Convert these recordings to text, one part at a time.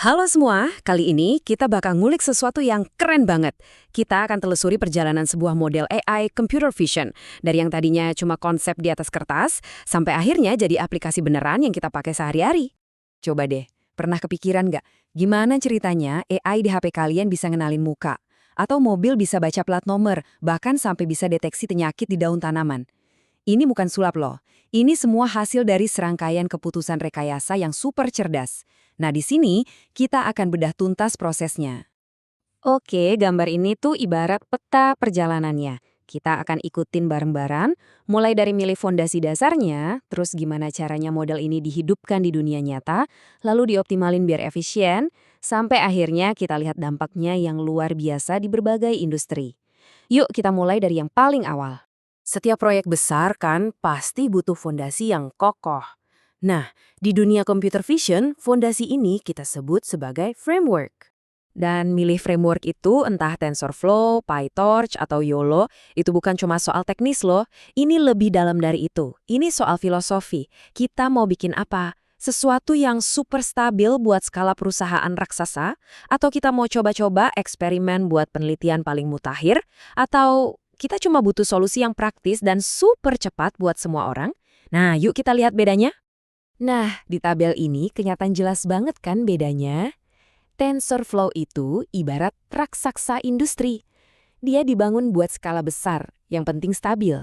Halo semua, kali ini kita bakal ngulik sesuatu yang keren banget. Kita akan telusuri perjalanan sebuah model AI computer vision. Dari yang tadinya cuma konsep di atas kertas, sampai akhirnya jadi aplikasi beneran yang kita pakai sehari-hari. Coba deh, pernah kepikiran nggak? Gimana ceritanya AI di HP kalian bisa ngenalin muka? Atau mobil bisa baca plat nomor, bahkan sampai bisa deteksi penyakit di daun tanaman? Ini bukan sulap loh. Ini semua hasil dari serangkaian keputusan rekayasa yang super cerdas. Nah, di sini kita akan bedah tuntas prosesnya. Oke, gambar ini tuh ibarat peta perjalanannya. Kita akan ikutin bareng-bareng, mulai dari milih fondasi dasarnya, terus gimana caranya model ini dihidupkan di dunia nyata, lalu dioptimalin biar efisien, sampai akhirnya kita lihat dampaknya yang luar biasa di berbagai industri. Yuk kita mulai dari yang paling awal. Setiap proyek besar kan pasti butuh fondasi yang kokoh. Nah, di dunia computer vision, fondasi ini kita sebut sebagai framework. Dan milih framework itu entah TensorFlow, PyTorch, atau YOLO, itu bukan cuma soal teknis loh. Ini lebih dalam dari itu. Ini soal filosofi. Kita mau bikin apa? Sesuatu yang super stabil buat skala perusahaan raksasa? Atau kita mau coba-coba eksperimen buat penelitian paling mutakhir? Atau kita cuma butuh solusi yang praktis dan super cepat buat semua orang? Nah, yuk kita lihat bedanya. Nah, di tabel ini kenyataan jelas banget kan bedanya? TensorFlow itu ibarat raksasa industri. Dia dibangun buat skala besar, yang penting stabil.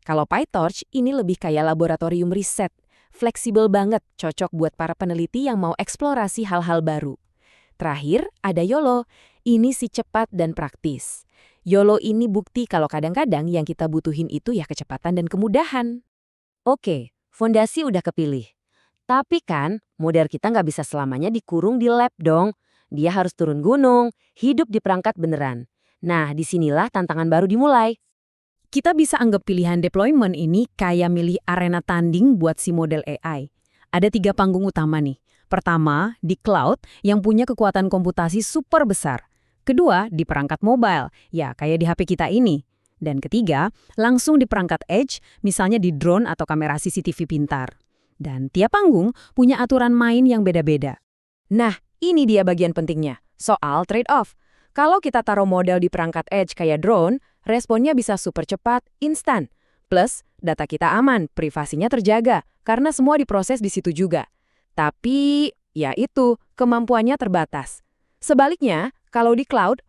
Kalau PyTorch ini lebih kayak laboratorium riset. Fleksibel banget, cocok buat para peneliti yang mau eksplorasi hal-hal baru. Terakhir, ada YOLO. Ini si cepat dan praktis. YOLO ini bukti kalau kadang-kadang yang kita butuhin itu ya kecepatan dan kemudahan. Oke, fondasi udah kepilih. Tapi kan, model kita nggak bisa selamanya dikurung di lab dong. Dia harus turun gunung, hidup di perangkat beneran. Nah, disinilah tantangan baru dimulai. Kita bisa anggap pilihan deployment ini kayak milih arena tanding buat si model AI. Ada 3 panggung utama nih. Pertama, di cloud yang punya kekuatan komputasi super besar. Kedua, di perangkat mobile, ya kayak di HP kita ini. Dan ketiga, langsung di perangkat edge, misalnya di drone atau kamera CCTV pintar. Dan tiap panggung punya aturan main yang beda-beda. Nah, ini dia bagian pentingnya, soal trade-off. Kalau kita taruh model di perangkat edge kayak drone, responnya bisa super cepat, instan. Plus, data kita aman, privasinya terjaga, karena semua diproses di situ juga. Tapi, ya itu, kemampuannya terbatas. Sebaliknya, kalau di cloud,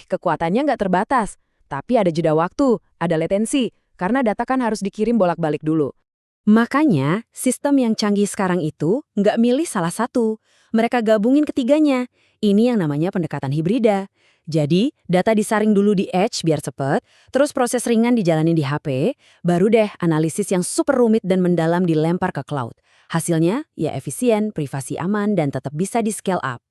kekuatannya nggak terbatas. Tapi ada jeda waktu, ada latensi, karena data kan harus dikirim bolak-balik dulu. Makanya, sistem yang canggih sekarang itu nggak milih salah satu. Mereka gabungin ketiganya. Ini yang namanya pendekatan hibrida. Jadi, data disaring dulu di edge biar cepet, terus proses ringan dijalanin di HP, baru deh analisis yang super rumit dan mendalam dilempar ke cloud. Hasilnya, ya efisien, privasi aman, dan tetap bisa di-scale up.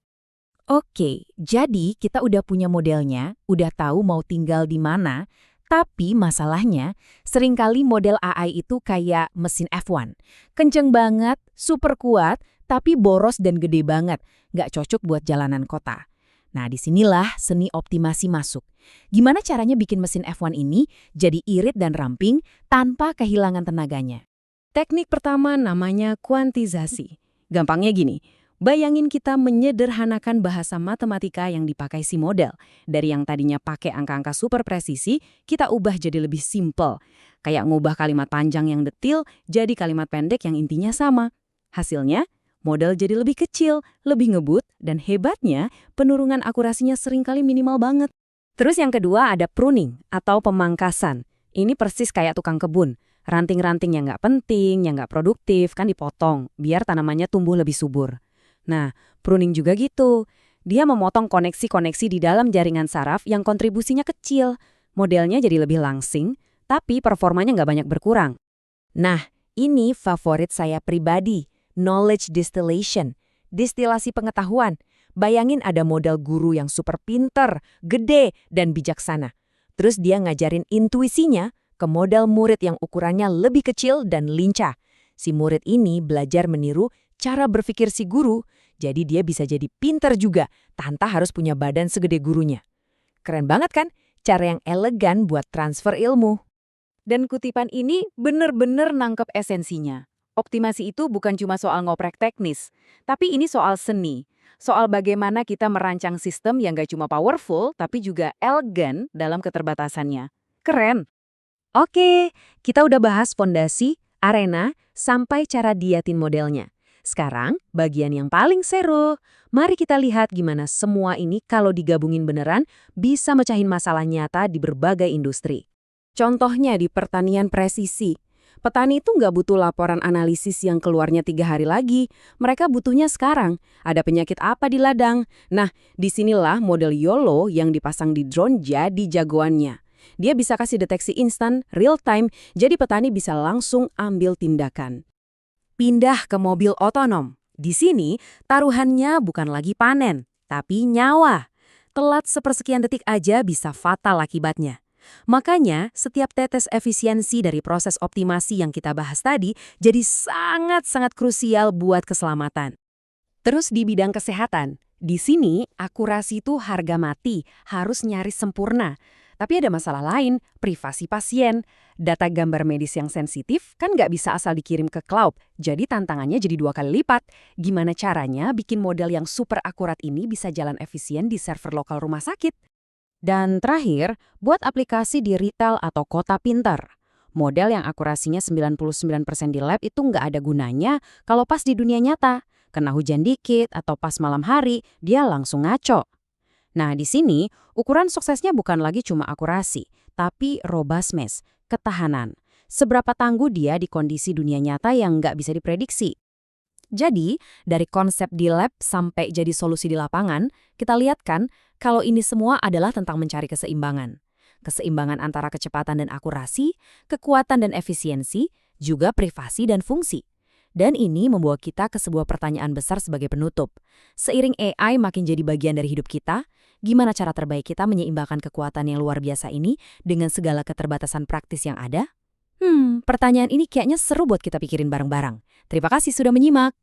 Oke, jadi kita udah punya modelnya, udah tahu mau tinggal di mana, tapi masalahnya seringkali model AI itu kayak mesin F1. Kenceng banget, super kuat, tapi boros dan gede banget, nggak cocok buat jalanan kota. Nah, disinilah seni optimasi masuk. Gimana caranya bikin mesin F1 ini jadi irit dan ramping tanpa kehilangan tenaganya? Teknik pertama namanya kuantisasi. Gampangnya gini, bayangin kita menyederhanakan bahasa matematika yang dipakai si model. Dari yang tadinya pakai angka-angka super presisi, kita ubah jadi lebih simple. Kayak ngubah kalimat panjang yang detil jadi kalimat pendek yang intinya sama. Hasilnya, model jadi lebih kecil, lebih ngebut, dan hebatnya penurungan akurasinya seringkali minimal banget. Terus yang kedua ada pruning atau pemangkasan. Ini persis kayak tukang kebun. Ranting-ranting yang nggak penting, yang nggak produktif kan dipotong, biar tanamannya tumbuh lebih subur. Nah, pruning juga gitu. Dia memotong koneksi-koneksi di dalam jaringan saraf yang kontribusinya kecil. Modelnya jadi lebih langsing, tapi performanya nggak banyak berkurang. Nah, ini favorit saya pribadi, knowledge distillation, distilasi pengetahuan. Bayangin ada model guru yang super pinter, gede, dan bijaksana. Terus dia ngajarin intuisinya ke model murid yang ukurannya lebih kecil dan lincah. Si murid ini belajar meniru cara berpikir si guru, jadi dia bisa jadi pinter juga, tanpa harus punya badan segede gurunya. Keren banget kan? Cara yang elegan buat transfer ilmu. Dan kutipan ini bener-bener nangkep esensinya. Optimasi itu bukan cuma soal ngoprek teknis, tapi ini soal seni. soal bagaimana kita merancang sistem yang gak cuma powerful, tapi juga elegan dalam keterbatasannya. Keren! Oke, kita udah bahas fondasi, arena, sampai cara diatin modelnya. Sekarang, bagian yang paling seru. Mari kita lihat gimana semua ini kalau digabungin beneran bisa mecahin masalah nyata di berbagai industri. Contohnya di pertanian presisi. Petani itu nggak butuh laporan analisis yang keluarnya 3 hari lagi. Mereka butuhnya sekarang. Ada penyakit apa di ladang? Nah, disinilah model YOLO yang dipasang di drone jadi jagoannya. Dia bisa kasih deteksi instan, real time, jadi petani bisa langsung ambil tindakan. Pindah ke mobil otonom. Di sini, taruhannya bukan lagi panen, tapi nyawa. Telat sepersekian detik aja bisa fatal akibatnya. Makanya, setiap tetes efisiensi dari proses optimasi yang kita bahas tadi jadi sangat-sangat krusial buat keselamatan. Terus di bidang kesehatan, di sini akurasi itu harga mati, harus nyaris sempurna. Tapi ada masalah lain, privasi pasien. Data gambar medis yang sensitif kan nggak bisa asal dikirim ke cloud, jadi tantangannya jadi 2 kali lipat. Gimana caranya bikin model yang super akurat ini bisa jalan efisien di server lokal rumah sakit? Dan terakhir, buat aplikasi di retail atau kota pintar. Model yang akurasinya 99% di lab itu nggak ada gunanya kalau pas di dunia nyata. Kena hujan dikit atau pas malam hari, dia langsung ngaco. Nah, di sini, ukuran suksesnya bukan lagi cuma akurasi, tapi robustness, ketahanan. Seberapa tangguh dia di kondisi dunia nyata yang nggak bisa diprediksi. Jadi, dari konsep di lab sampai jadi solusi di lapangan, kita lihat kan kalau ini semua adalah tentang mencari keseimbangan. Keseimbangan antara kecepatan dan akurasi, kekuatan dan efisiensi, juga privasi dan fungsi. Dan ini membawa kita ke sebuah pertanyaan besar sebagai penutup. Seiring AI makin jadi bagian dari hidup kita, gimana cara terbaik kita menyeimbangkan kekuatan yang luar biasa ini dengan segala keterbatasan praktis yang ada? Pertanyaan ini kayaknya seru buat kita pikirin bareng-bareng. Terima kasih sudah menyimak.